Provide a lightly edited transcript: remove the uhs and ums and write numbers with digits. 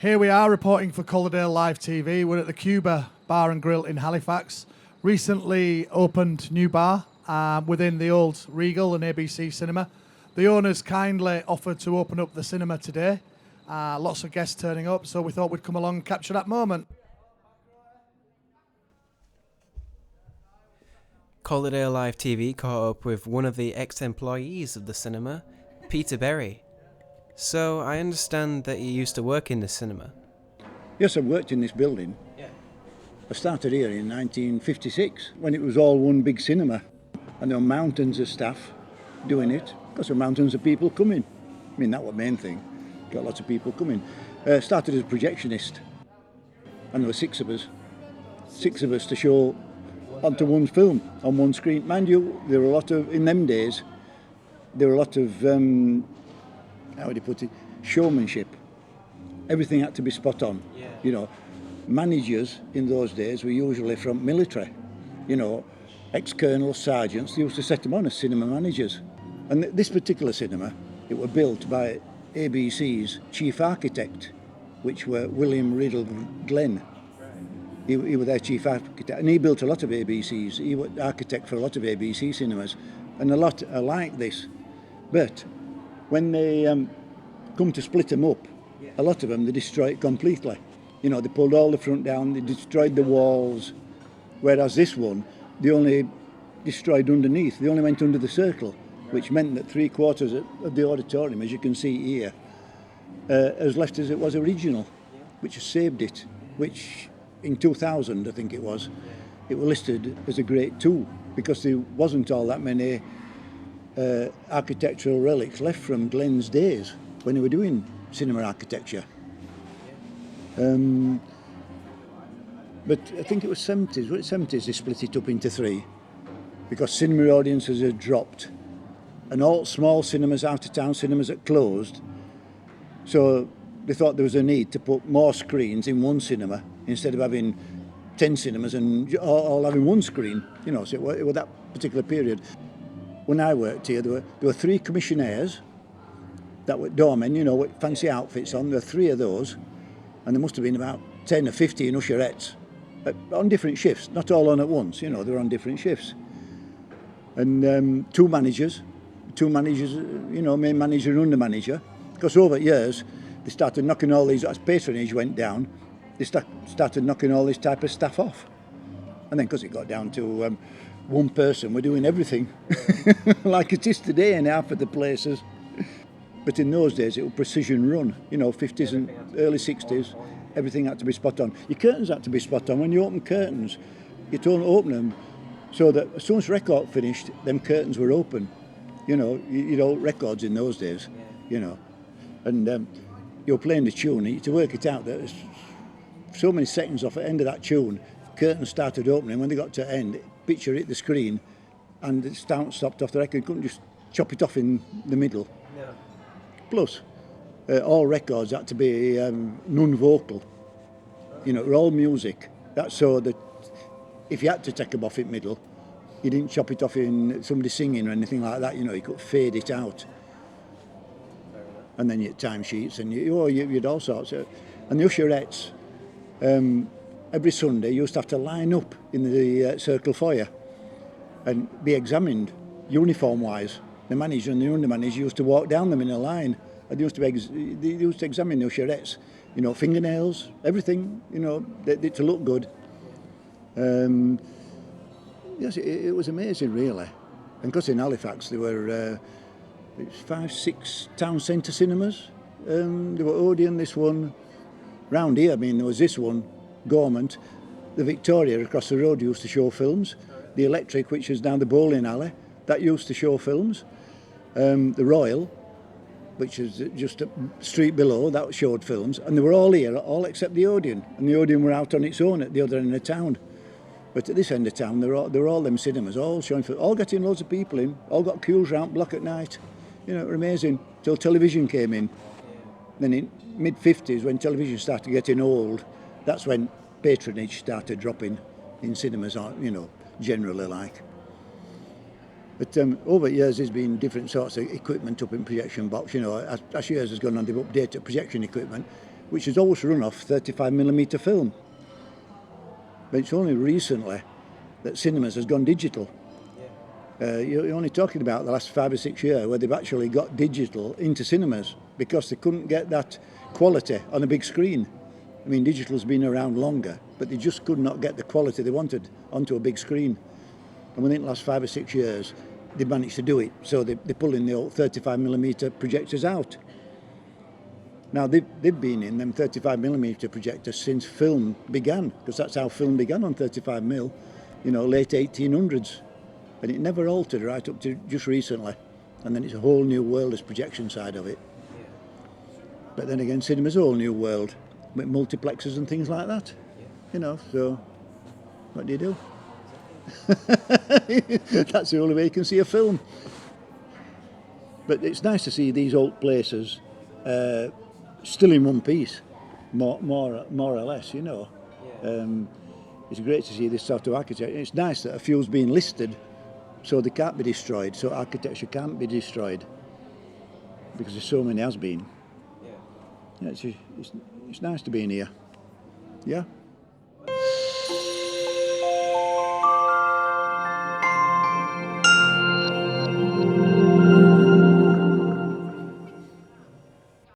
Here we are reporting for Calderdale Live TV. We're at the Cuba Bar and Grill in Halifax. Recently opened new bar within the old Regal and ABC cinema. The owners kindly offered to open up the cinema today. Lots of guests turning up, so we thought we'd come along and capture that moment. Calderdale Live TV caught up with one of the ex-employees of the cinema, Peter Berry. So I understand that you used to work in the cinema. Yes, I've worked in this building. Yeah. I started here in 1956 when it was all one big cinema, and there were mountains of staff doing it because there were mountains of people coming. I mean, that was the main thing. Got lots of people coming. Started as a projectionist, and there were six of us to show onto one film on one screen. Mind you, there were a lot of, in them days, there were a lot of how would you put it, showmanship. Everything had to be spot on. Yeah. You know, managers in those days were usually from military. You know, ex-colonels, sergeants, they used to set them on as cinema managers. And this particular cinema, it was built by ABC's chief architect, which were William Riddle Glenn. He was their chief architect, and he built a lot of ABCs. He was architect for a lot of ABC cinemas, and a lot are like this. But when they come to split them up, a lot of them they destroy it completely. You know, they pulled all the front down, they destroyed the walls, whereas this one, they only destroyed underneath. They only went under the circle, which meant that 3/4 of the auditorium, as you can see here, as left as it was original, which has saved it, which in 2000, I think it was listed as a Grade 2 because there wasn't all that many architectural relics left from Glenn's days when they were doing cinema architecture. But I think it was 70s. Well, 70s they split it up into three because cinema audiences had dropped and all small cinemas, out of town cinemas had closed. So they thought there was a need to put more screens in one cinema instead of having 10 cinemas and all having one screen. You know, so it was that particular period. When I worked here, there were 3 commissionaires that were doormen, you know, with fancy outfits on. There were 3 of those, and there must have been about 10 or 15 usherettes on different shifts, not all on at once, you know, they were on different shifts. And 2 managers, you know, main manager and under manager, because over years they started knocking all these, as patronage went down, they started knocking all this type of staff off. And then because it got down to one person, we're doing everything, like it is today in half of the places. But in those days it was precision run, you know, 50s and early 60s, everything had to be spot on. Your curtains had to be spot on. When you open curtains, you don't open them so that as soon as record finished, them curtains were open. You know, records in those days, you know. And you're playing the tune, and to work it out, there's so many seconds off at the end of that tune, curtains started opening. When they got to end, picture hit the screen, and the sound stopped off the record. You couldn't just chop it off in the middle. No. Plus, all records had to be non-vocal. You know, it were all music. That's so that if you had to take them off in the middle, you didn't chop it off in somebody singing or anything like that. You know, you could fade it out. And then you had timesheets and you'd all sorts of. And the usherettes, every Sunday you used to have to line up in the circle foyer and be examined uniform-wise. The manager and the under-manager used to walk down them in a line. And they used to examine the usherettes, you know, fingernails, everything, you know, to look good. Yes, it was amazing, really. And because in Halifax there were 5, 6 town centre cinemas. There were Odeon, this one. Round here, I mean, there was this one, Gormont. The Victoria across the road used to show films. The Electric, which is down the bowling alley, that used to show films. The Royal, which is just a street below, that showed films. And they were all here, all except the Odeon. And the Odeon were out on its own at the other end of town. But at this end of town, there were all them cinemas, all showing films, all getting loads of people in, all got queues round block at night. You know, it was amazing, till television came in. Then in mid-50s, when television started getting old, that's when patronage started dropping in cinemas, you know, generally like. But over years there's been different sorts of equipment up in projection box, you know, as years has gone on they've updated projection equipment. which has always run off 35mm film. But it's only recently that cinemas has gone digital. You're only talking about the last 5 or 6 years where they've actually got digital into cinemas because they couldn't get that quality on a big screen. I mean, digital's been around longer, but they just could not get the quality they wanted onto a big screen. And within the last 5 or 6 years, they managed to do it. So they're pulling the old 35mm projectors out. Now, they've been in them 35mm projectors since film began, because that's how film began on 35mm, late 1800s. And it never altered right up to just recently. And then it's a whole new world, this projection side of it. But then again, cinema's a whole new world, with multiplexes and things like that. So what do you do? That's the only way you can see a film. But it's nice to see these old places still in one piece, more or less, It's great to see this sort of architecture. It's nice that a few's been listed so they can't be destroyed, so architecture can't be destroyed, because there's so many has been. Yeah, it's nice to be in here. Yeah.